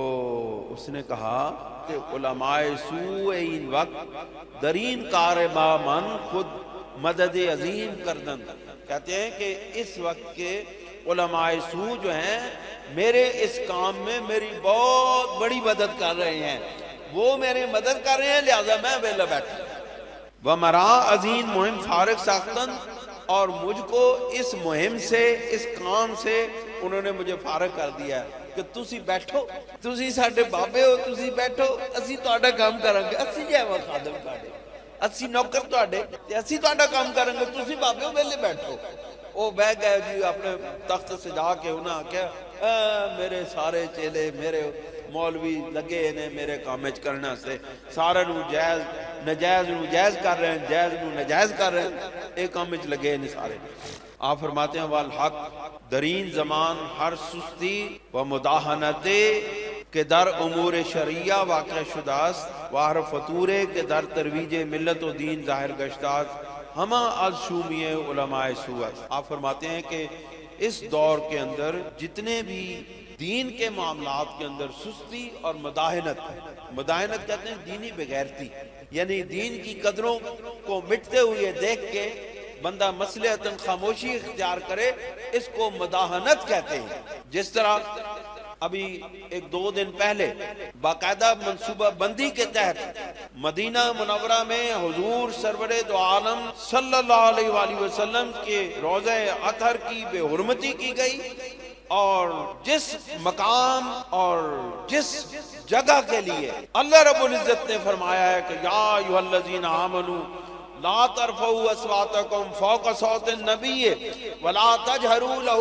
اس نے کہا کہ علماء سوء این وقت درین کار با من خود مدد عظیم کردن۔ کہتے ہیں کہ اس وقت کے علماء سوء جو ہیں میرے اس کام میں میری بہت بڑی مدد کر رہے ہیں، وہ میرے مدد کر رہے ہیں، لہذا میں ویلا بیٹھا۔ وَمَرَا عظیم مہم فارغ ساختن، اور مجھ کو اس مہم سے، اس کام سے انہوں نے مجھے فارغ کر دیا ہے کہ تسی بیٹھو، تسی ساڈے بابے ہو، تسی بیٹھو، اسی تہاڈا کام کریں گے، اسی جے وہ خادم تہاڈے، اسی نوکر تہاڈے تے اسی تہاڈا کام کریں گے، تسی بابے ہو ویلے بیٹھو۔ وہ بہ گئے جی اپنے تخت سے جا کے، انہاں کہا میرے سارے چیلے، میرے مولوی لگے نے میرے کام کرنا سے، سارے نو جائز نجائز نو جائز کر رہے ہیں، جائز نو نجائز کر رہے ہیں، ایک کام لگے نے سارے۔ آپ فرماتے ہیں والحق درین زمان ہر سستی و مداحنتے کہ در امور شرعیہ واقع شداست و ہر فتورے کہ در ترویج ملت و دین ظاہر گشتاست ہما از شومی علماء سوء۔ آپ فرماتے ہیں کہ اس دور کے اندر جتنے بھی دین کے معاملات کے اندر سستی اور مداحنت کہتے ہیں دینی بغیرتی، یعنی دین کی قدروں کو مٹتے ہوئے دیکھ کے بندہ مصلحتاً خاموشی اختیار کرے، اس کو مداحنت کہتے ہیں۔ جس طرح ابھی ایک دو دن پہلے باقاعدہ منصوبہ بندی کے تحت مدینہ منورہ میں حضور سرور دو عالم صلی اللہ علیہ وآلہ وسلم کے روضہ اطہر کی بے حرمتی کی گئی، اور جس مقام اور جس جگہ کے لیے اللہ رب العزت نے فرمایا ہے کہ یا ایھا الذین آمنوا لا ترفعوا اصواتکم فوق صوت النبی ولا تجہروا لہ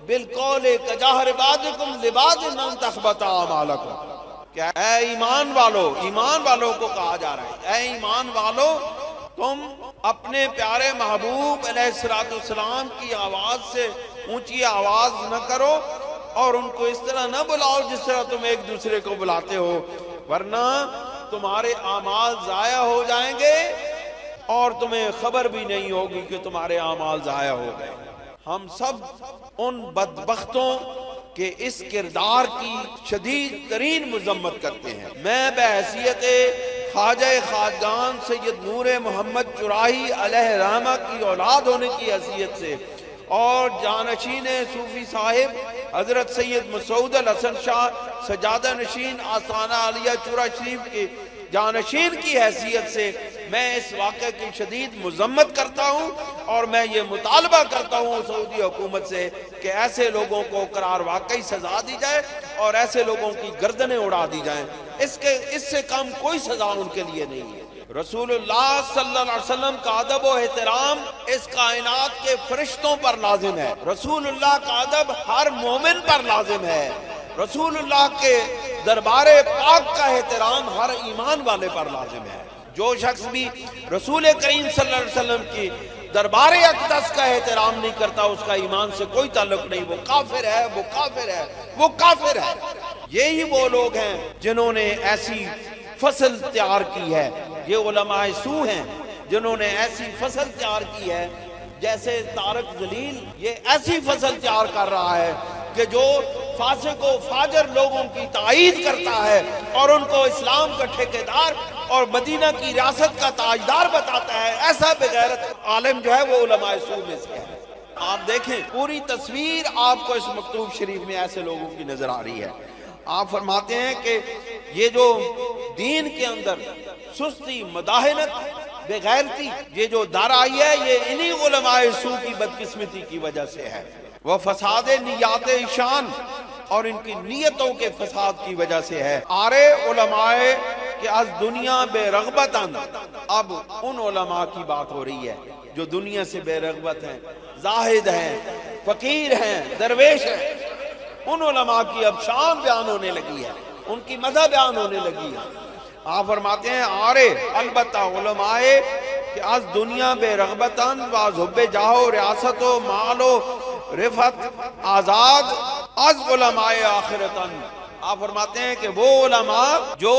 بالقول کجہر بعضکم لبعض ان تحبط اعمالکم۔ کہ اے ایمان والوں کو کہا جا رہا ہے، اے ایمان والو تم اپنے پیارے محبوب علیہ السلام کی آواز سے اونچی آواز نہ کرو، اور ان کو اس طرح نہ بلاؤ جس طرح تم ایک دوسرے کو بلاتے ہو، ورنہ تمہارے اعمال ضائع ہو جائیں گے اور تمہیں خبر بھی نہیں ہوگی کہ تمہارے اعمال ضائع ہو گئے۔ ہم سب ان بدبختوں کہ اس کردار کی شدید ترین مذمت کرتے ہیں۔ میں بحیثیت خواجہ خواجگان سید نور محمد چرائی علیہ رحمہ کی اولاد ہونے کی حیثیت سے اور جانشین صوفی صاحب حضرت سید مسعود الحسن شاہ سجادہ نشین آستانہ عالیہ چورا شریف کے جانشین کی حیثیت سے میں اس واقعے کی شدید مذمت کرتا ہوں، اور میں یہ مطالبہ کرتا ہوں سعودی حکومت سے کہ ایسے لوگوں کو قرار واقعی سزا دی جائے اور ایسے لوگوں کی گردنیں اڑا دی جائیں۔ اس سے کم کوئی سزا ان کے لیے نہیں ہے۔ رسول اللہ صلی اللہ علیہ وسلم کا ادب و احترام اس کائنات کے فرشتوں پر لازم ہے۔ رسول اللہ کا ادب ہر مومن پر لازم ہے۔ رسول اللہ کے دربار پاک کا احترام ہر ایمان والے پر لازم ہے۔ جو شخص بھی رسول کریم صلی اللہ علیہ وسلم کی دربار اقدس کا احترام نہیں کرتا، اس کا ایمان سے کوئی تعلق نہیں، وہ کافر ہے، وہ کافر ہے، وہ کافر ہے۔ یہی وہ لوگ ہیں جنہوں نے ایسی فصل تیار کی ہے، یہ علماء سو ہیں جنہوں نے ایسی فصل تیار کی ہے، جیسے طارق جلیل یہ ایسی فصل تیار کر رہا ہے کہ جو فاسق و فاجر لوگوں کی تائید کرتا ہے اور ان کو اسلام کا ٹھیکیدار اور مدینہ کی ریاست کا تاجدار بتاتا ہے۔ ایسا بغیرت عالم جو ہے وہ علماء سو میں سے ہے۔ آپ دیکھیں پوری تصویر آپ کو اس مکتوب شریف میں ایسے لوگوں کی نظر آ رہی ہے۔ آپ فرماتے ہیں کہ یہ جو دین کے اندر سستی، مداہنت، بغیرتی یہ جو در آئی ہے، یہ انہی علماء سو کی بدقسمتی کی وجہ سے ہے۔ وہ فساد نیات شان اور ان کی نیتوں کے فساد کی وجہ سے ہے۔ آرے علماء کہ از دنیا بے رغبتاً، اب ان علماء کی بات ہو رہی ہے جو دنیا سے بے رغبت ہیں، زاہد ہیں، فقیر ہیں، درویش ہیں۔ ان علماء کی اب شان بیان ہونے لگی ہے، ان کی مدح بیان ہونے لگی ہے۔ آپ فرماتے ہیں آرے البتہ علماء کہ از دنیا بے رغبتاً و از حب جاہ و ریاست و مال و رفت آزاد از علماء آخرتاً۔ آپ فرماتے ہیں کہ وہ علماء جو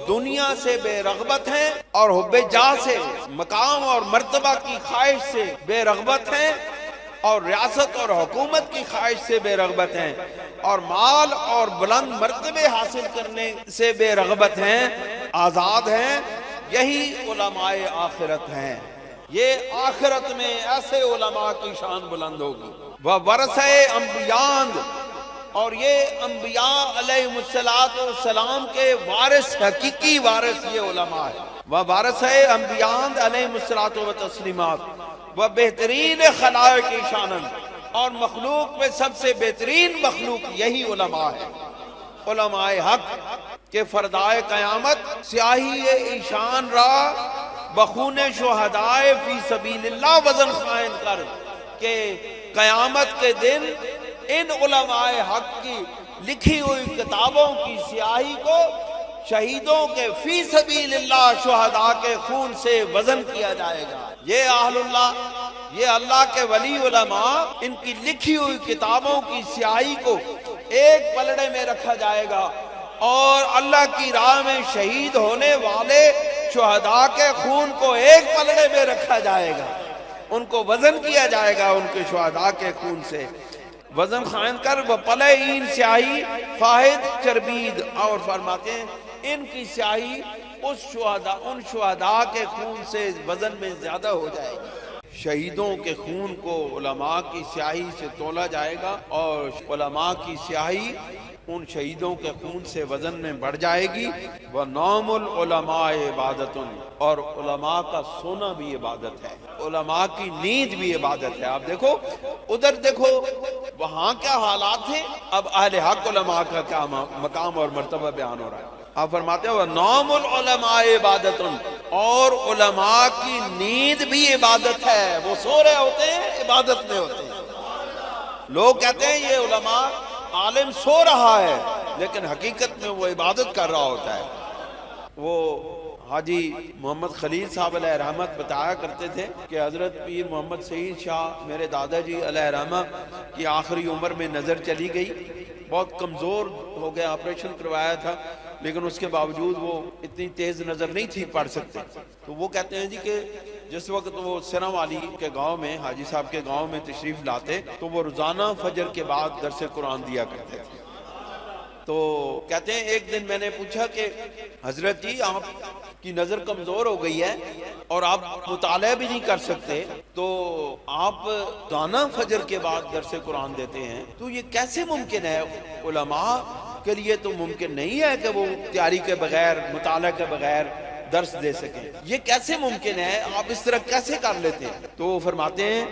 دنیا سے بے رغبت ہیں اور حب جاہ سے، مقام اور مرتبہ کی خواہش سے بے رغبت ہیں اور ریاست اور حکومت کی خواہش سے بے رغبت ہیں اور مال اور بلند مرتبے حاصل کرنے سے بے رغبت ہیں، آزاد ہیں، یہی علماء آخرت ہیں۔ یہ آخرت میں ایسے علماء کی شان بلند ہوگی۔ وَوَرَثَ انبیاء، اور یہ انبیاء علیہ السلام کے وارث، حقیقی وارث یہ علماء ہے۔ وَوَرَثَ انبیاء علیہ السلام، وہ بہترین خلائق شانن، اور مخلوق میں سب سے بہترین مخلوق یہی علماء ہے۔ علماء حق کہ فردائے قیامت سیاہی ایشان را بخون شہدائے فی سبیل اللہ وزن قائم کر، کہ قیامت کے دن ان علماء حق کی لکھی ہوئی کتابوں کی سیاہی کو شہیدوں کے فی سبیل اللہ شہداء کے خون سے وزن کیا جائے گا۔ یہ اہل اللہ، یہ اللہ کے ولی علماء، ان کی لکھی ہوئی کتابوں کی سیاہی کو ایک پلڑے میں رکھا جائے گا اور اللہ کی راہ میں شہید ہونے والے شہداء کے خون کو ایک پلڑے میں رکھا جائے گا، ان کو وزن کیا جائے گا ان کے شہداء کے خون سے وزن خائن کر۔ وہ پلے این سیاہی فاہد چربید، اور فرماتے ہیں ان کی سیاہی ان شہداء کے خون سے وزن میں زیادہ ہو جائے گی۔ شہیدوں کے خون کو علماء کی سیاہی سے تولا جائے گا اور علماء کی سیاہی ان شہیدوں کے خون سے وزن میں بڑھ جائے گی۔ وَنَوْمُ الْعُلَمَاءِ عِبَادَةٌ، اور علماء کا سونا بھی عبادت ہے، علماء کی نیند بھی عبادت ہے۔ آپ دیکھو ادھر، دیکھو وہاں کیا حالات ہیں، اب اہل حق علماء کا کیا مقام اور مرتبہ بیان ہو رہا ہے۔ آپ فرماتے ہیں وَنَوْمُ الْعُلَمَاءِ عِبَادَةٌ، اور علماء کی نیند بھی عبادت ہے، وہ سو رہے ہوتے ہیں، عبادت میں ہوتے ہیں۔ لوگ کہتے ہیں یہ علماء عالم سو رہا ہے، لیکن حقیقت میں وہ عبادت کر رہا ہوتا ہے۔ وہ حاجی محمد خلیل صاحب علیہ رحمت بتایا کرتے تھے کہ حضرت پیر محمد سعید شاہ میرے دادا جی علیہ رحمت کی آخری عمر میں نظر چلی گئی، بہت کمزور ہو گیا، آپریشن کروایا تھا، لیکن اس کے باوجود وہ اتنی تیز نظر نہیں تھی پڑھ سکتے۔ تو وہ کہتے ہیں جی کہ جس وقت وہ سرم والی کے گاؤں میں حاجی صاحب کے گاؤں میں تشریف لاتے تو وہ روزانہ فجر کے بعد درس قرآن دیا کرتے تھے۔ تو کہتے ہیں ایک دن میں نے پوچھا کہ حضرت جی آپ کی نظر کمزور ہو گئی ہے اور آپ مطالعہ بھی نہیں کر سکتے، تو آپ روزانہ فجر کے بعد درس قرآن دیتے ہیں، تو یہ کیسے ممکن ہے؟ علماء کے لیے تو ممکن نہیں ہے کہ وہ تیاری کے بغیر، مطالعہ کے بغیر درس دے سکیں، یہ کیسے ممکن ہے؟ آپ اس طرح کیسے کر لیتے ہیں؟ تو وہ فرماتے ہیں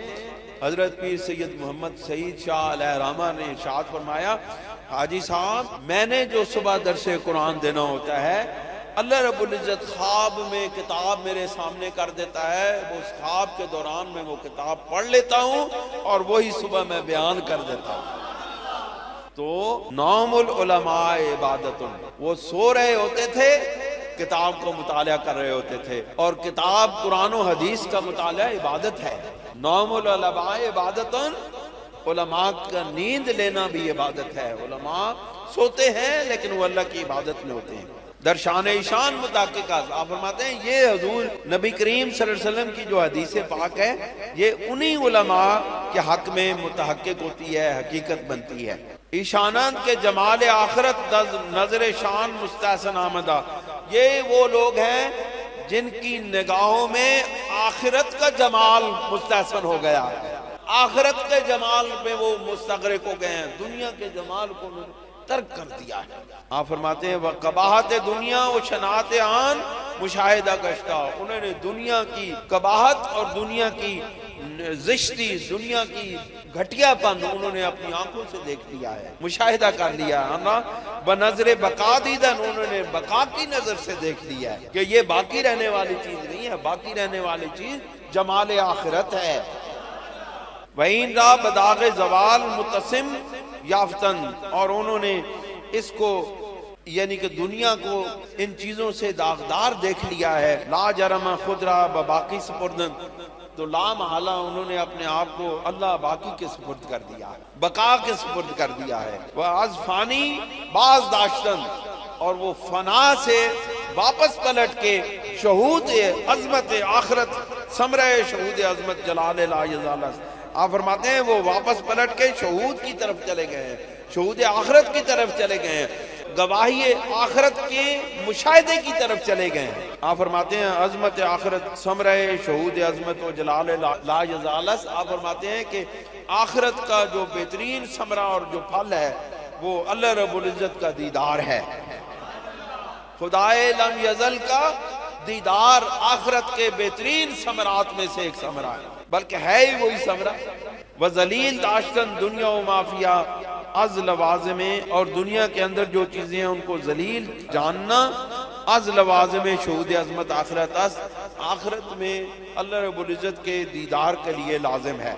حضرت پیر سید محمد سعید شاہ علیہ رحمہ نے ارشاد فرمایا، حاجی صاحب میں نے جو صبح درس قرآن دینا ہوتا ہے، اللہ رب العزت خواب میں کتاب میرے سامنے کر دیتا ہے، وہ اس خواب کے دوران میں وہ کتاب پڑھ لیتا ہوں اور وہی صبح میں بیان کر دیتا ہوں۔ تو نوم العلماء عبادت، وہ سو رہے ہوتے تھے، کتاب کو مطالعہ کر رہے ہوتے تھے، اور کتاب قرآن و حدیث کا مطالعہ عبادت ہے۔ نوم العلماء عبادت، علماء کا نیند لینا بھی عبادت ہے۔ علماء سوتے ہیں لیکن وہ اللہ کی عبادت میں ہوتے ہیں۔ درشان ایشان متحققات آپ فرماتے ہیں یہ حضور نبی کریم صلی اللہ علیہ وسلم کی جو حدیث پاک ہے، یہ انہی علماء کے حق میں متحقق ہوتی ہے، حقیقت بنتی ہے۔ ایشانات کے جمال آخرت نظر شان مستحسن آمدہ، یہ وہ لوگ ہیں جن کی نگاہوں میں آخرت کا جمال مستحسن ہو گیا ہے، آخرت کے جمال میں وہ مستغرق ہو گئے ہیں، دنیا کے جمال کو ترک کر دیا ہے۔ آپ فرماتے ہیں وقباحت دنیا و شناعت آن مشاہدہ گشتہ، انہوں نے دنیا کی قباحت اور دنیا کی زشتی، دنیا کی گھٹیا پن انہوں نے اپنی آنکھوں سے دیکھ لیا ہے، مشاہدہ کر لیا ہے۔ بنظر بقا دیدن، انہوں نے بقا کی نظر سے دیکھ لیا ہے کہ یہ باقی رہنے والی چیز نہیں ہے، باقی رہنے والی چیز جمال آخرت ہے۔ وَإِن را بداغ زوال متسم یافتن، اور انہوں نے اس کو یعنی کہ دنیا کو ان چیزوں سے داغدار دیکھ لیا ہے۔ لا جرم خود را باقی سپردن، تو لا محالہ انہوں نے اپنے آپ کو اللہ باقی کے سپرد کر دیا ہے، بقا کے سپرد کر دیا ہے۔ وہ از فانی باز داشتن، اور وہ فنا سے واپس پلٹ کے شہود عظمت آخرت، ثمرہ شہود عظمت جلال لا یزال، آپ فرماتے ہیں وہ واپس پلٹ کے شہود کی طرف چلے گئے ہیں، شہود آخرت کی طرف چلے گئے ہیں، گواہی آخرت کے مشاہدے کی طرف چلے گئے ہیں۔ آپ فرماتے ہیں عظمت آخرت، ثمرہ شہود عظمت و جلال لا یزالس، آپ فرماتے ہیں کہ آخرت کا جو بہترین ثمرہ اور جو پھل ہے وہ اللہ رب العزت کا دیدار ہے۔ خدائے لم یزل کا دیدار آخرت کے بہترین ثمرات میں سے ایک ثمرہ ہے، بلکہ ہے ہی وہی ثمرہ۔ وذلیل داشتن دنیا و مافیا از لوازم، اور دنیا کے اندر جو چیزیں ہیں ان کو ذلیل جاننا، از لوازم شہود عظمت آخرت است، آخرت میں اللہ رب العزت کے دیدار کے لیے لازم ہے۔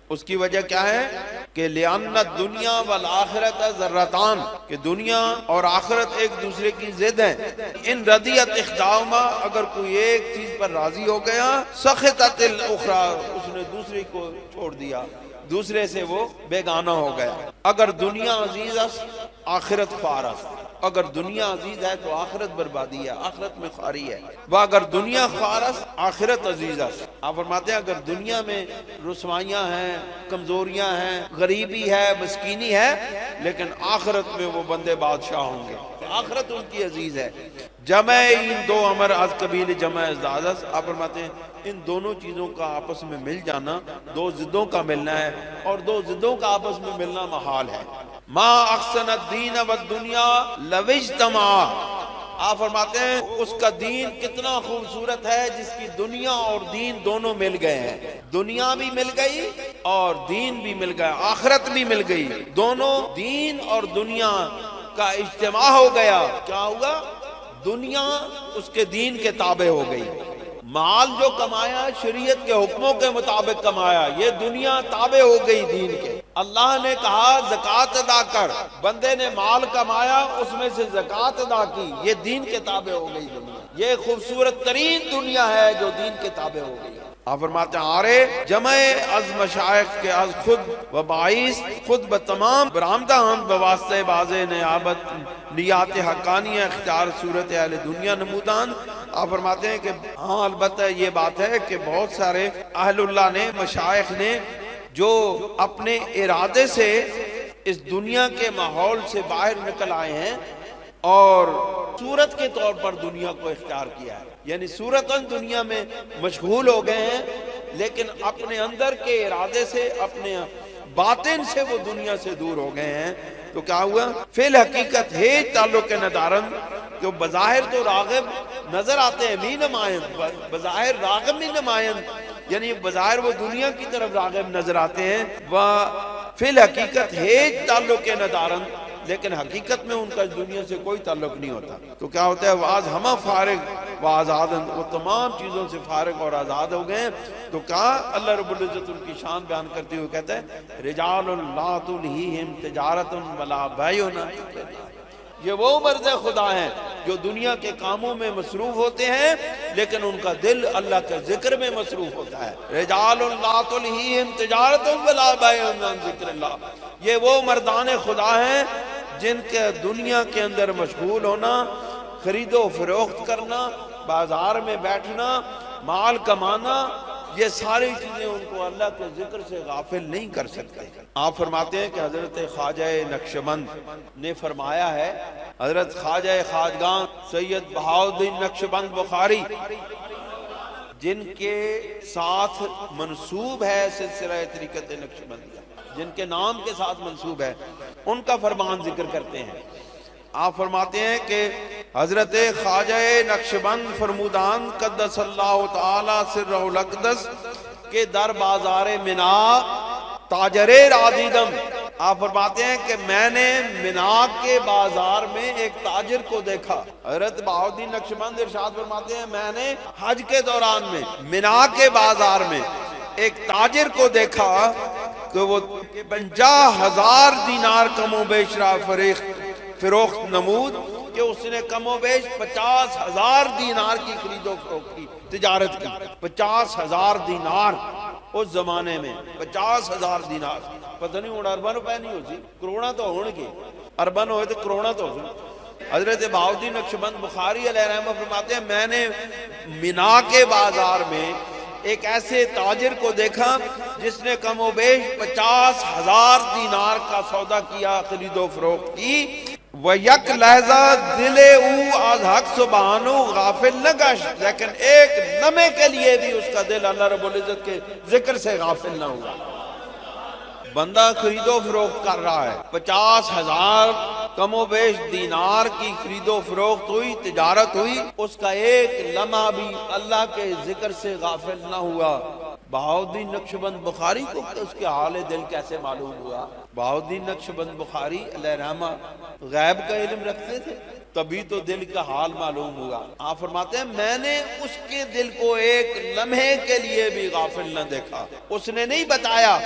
اس کی وجہ کیا ہے کہ لِأَنَّ الدُّنْيَا وَالْآخِرَةَ ذَرَّتَانِ، کہ دنیا اور آخرت ایک دوسرے کی ضد ہیں۔ ان رضیت اخداؤما، اگر کوئی ایک چیز پر راضی ہو گیا، سخطت الاخرى، اس نے دوسری کو چھوڑ دیا، دوسرے سے وہ بیگانہ ہو گیا۔ اگر دنیا عزیز ہے آخرت خوار ہے، اگر دنیا عزیز ہے تو آخرت بربادی ہے، آخرت میں خواری ہے۔ وہ اگر دنیا خوار ہے آخرت عزیز ہے۔ آپ فرماتے ہیں اگر دنیا میں رسوائیاں ہیں، کمزوریاں ہیں، غریبی ہے، مسکینی ہے، لیکن آخرت میں وہ بندے بادشاہ ہوں گے، آخرت ان کی عزیز ہے۔ جمع ان دو امر از قبیل جمع ازدادت، آپ فرماتے ہیں ان دونوں چیزوں کا آپس میں مل جانا، دو ضدوں کا ملنا ہے، اور دو ضدوں کا آپس میں ملنا محال ہے۔ ما احسن الدین والدنیا لو اجتمع، آپ فرماتے ہیں اس کا دین کتنا خوبصورت ہے جس کی دنیا اور دین دونوں مل گئے ہیں، دنیا بھی مل گئی اور دین بھی مل گیا، آخرت بھی مل گئی، دونوں دین اور دنیا کا اجتماع ہو گیا، کیا ہوگا؟ دنیا اس کے دین کے تابع ہو گئی، مال جو کمایا شریعت کے حکموں کے مطابق کمایا، یہ دنیا تابع ہو گئی دین کے۔ اللہ نے کہا زکوٰۃ ادا کر، بندے نے مال کمایا اس میں سے زکوٰۃ ادا کی، یہ دین کے تابع ہو گئی دنیا، یہ خوبصورت ترین دنیا ہے جو دین کے تابع ہو گئی۔ آپ فرماتے ہیں آرے جمع از مشائخ کے از خود و باعث خود بتمام برآمدہ ہم بواسطہ باز نیابت نیات حقانیہ اختیار صورت اہل دنیا نمودان آپ فرماتے ہیں کہ ہاں البتہ یہ بات ہے کہ بہت سارے اہل اللہ نے، مشائخ نے، جو اپنے ارادے سے اس دنیا کے ماحول سے باہر نکل آئے ہیں اور صورت کے طور پر دنیا کو اختیار کیا ہے، یعنی صورتاً دنیا میں مشغول ہو گئے ہیں، لیکن اپنے اندر کے ارادے سے، اپنے باطن سے وہ دنیا سے دور ہو گئے ہیں، تو کیا ہوا؟ فی الحقیقت ہے تعلق ندارن، جو بظاہر تو راغب نظر آتے ہیں، بھی نمائند، بظاہر راغب بھی نمائند، یعنی بظاہر وہ دنیا کی طرف راغب نظر آتے ہیں، وہ فی الحقیقت ہے تعلق ندارن، لیکن حقیقت میں ان کا دنیا سے کوئی تعلق نہیں ہوتا۔ تو کیا ہوتا ہے؟ واز ہمہ فارغ و آزادن، وہ تمام چیزوں سے فارغ اور آزاد ہو گئے ہیں۔ تو کہا اللہ رب العزت ان کی شان بیان کرتے ہوئے کہتا ہے رجال لا تلہیہم تجارت ولا بیع عن ذکر اللہ، یہ وہ مرد خدا ہیں جو دنیا کے کاموں میں مصروف ہوتے ہیں لیکن ان کا دل اللہ کے ذکر میں مصروف ہوتا ہے۔ رجال لا تلہیہم تجارت ولا بیع عن ذکر اللہ، یہ وہ مردان خدا ہیں جن کے دنیا کے اندر مشغول ہونا، خرید و فروخت کرنا، بازار میں بیٹھنا، مال کمانا، یہ ساری چیزیں ان کو اللہ کے ذکر سے غافل نہیں کر سکتے۔ آپ فرماتے ہیں کہ حضرت خواجہ نقشبند نے فرمایا ہے، حضرت خواجہ خواجگان سید بہاؤالدین نقشبند بخاری، جن کے ساتھ منسوب ہے سلسلہ طریقت نقشبندیہ، جن کے نام کے ساتھ منسوب ہے، ان کا فرمان ذکر کرتے ہیں۔ آپ فرماتے ہیں کہ حضرت خواجہ نقشبند فرمودان قدس اللہ تعالی سرہ الاقدس کے در بازار منا تاجر رادیدم، آپ فرماتے ہیں کہ میں نے منا کے بازار میں ایک تاجر کو دیکھا۔ حضرت بہاؤالدین نقشبند ارشاد فرماتے ہیں میں نے حج کے دوران میں منا کے بازار میں ایک تاجر کو دیکھا کہ وہ 50,000 دینار کم و بیش را فروخت نمود، کہ اس نے کم و بیش 50,000 دینار کی خرید و فروخت کی، تجارت کی۔ 50,000 دینار اس زمانے میں، 50,000 دینار، پتہ نہیں ہوں ارباں روپے نہیں ہو سی، کروڑا تو ہون گے، ارباں ہوئے تو کروڑا تو ہو سی۔ حضرت بہاؤالدین نقشبند بخاری علیہ رحمہ فرماتے ہیں میں نے منا کے بازار میں ایک ایسے تاجر کو دیکھا جس نے کم و بیش 50,000 دینار کا سودا کیا، خرید و فروخت کی۔ وَيَک لحظہ دل او از حق سبحانو غافل نہ گشت، لیکن ایک لمحے کے لیے بھی اس کا دل اللہ رب العزت کے ذکر سے غافل نہ ہوا۔ بندہ خرید و فروخت کر رہا ہے، 50,000 کم و بیش دینار کی خرید و فروخت ہوئی، تجارت ہوئی، اس کا ایک لمحہ بھی اللہ کے ذکر سے غافل نہ ہوا۔ بہاؤالدین نقشبند بخاری کو اس کے حال دل کیسے معلوم ہوا؟ بہاؤالدین نقشبند بخاری علیہ رحمہ غیب کا علم رکھتے تھے، تبھی تو دل کا حال معلوم ہوا۔ آپ فرماتے ہیں میں نے اس کے دل کو ایک لمحے کے لیے بھی غافل نہ دیکھا، اس نے نہیں بتایا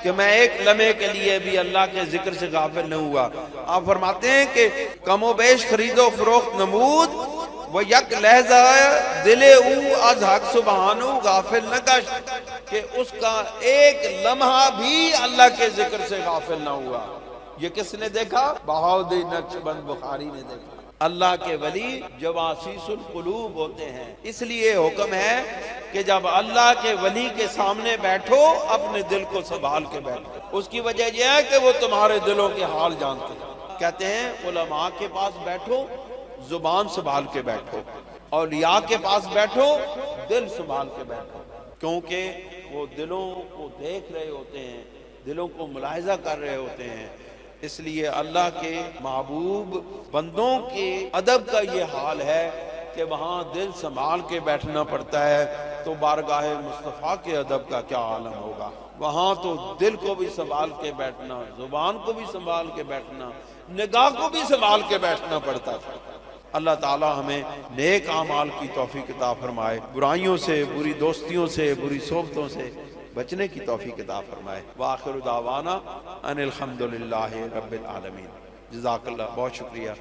کہ میں ایک لمحے کے لیے بھی اللہ کے ذکر سے غافل نہ ہوا۔ آپ فرماتے ہیں کہ کم و بیش خرید و فروخت نمود، وہ یک لحظہ دل او از حق سبحانو غافل نہ گشت، کہ اس کا ایک لمحہ بھی اللہ کے ذکر سے غافل نہ ہوا۔ یہ کس نے دیکھا؟ بہاؤالدین نقشبند بخاری نے دیکھا۔ اللہ کے ولی جواسیس القلوب ہوتے ہیں، اس لیے حکم ہے کہ جب اللہ کے ولی کے سامنے بیٹھو اپنے دل کو سنبھال کے بیٹھو۔ اس کی وجہ یہ ہے کہ وہ تمہارے دلوں کے حال جانتے ہیں۔ کہتے ہیں علماء کے پاس بیٹھو زبان سنبھال کے بیٹھو، اولیاء کے پاس بیٹھو دل سنبھال کے بیٹھو، کیونکہ وہ دلوں کو دیکھ رہے ہوتے ہیں، دلوں کو ملاحظہ کر رہے ہوتے ہیں۔ اس لیے اللہ کے محبوب بندوں کے ادب کا یہ حال ہے کہ وہاں دل سنبھال کے بیٹھنا پڑتا ہے، تو بارگاہ مصطفیٰ کے ادب کا کیا عالم ہوگا؟ وہاں تو دل کو بھی سنبھال کے بیٹھنا، زبان کو بھی سنبھال کے بیٹھنا، نگاہ کو بھی سنبھال کے بیٹھنا پڑتا تھا۔ اللہ تعالی ہمیں نیک اعمال کی توفیق عطا فرمائے، برائیوں سے، بری دوستیوں سے، بری صحبتوں سے بچنے کی توفیق عطا فرمائے۔ وآخر دعوانا ان الحمدللہ رب العالمین۔ جزاک اللہ، بہت شکریہ۔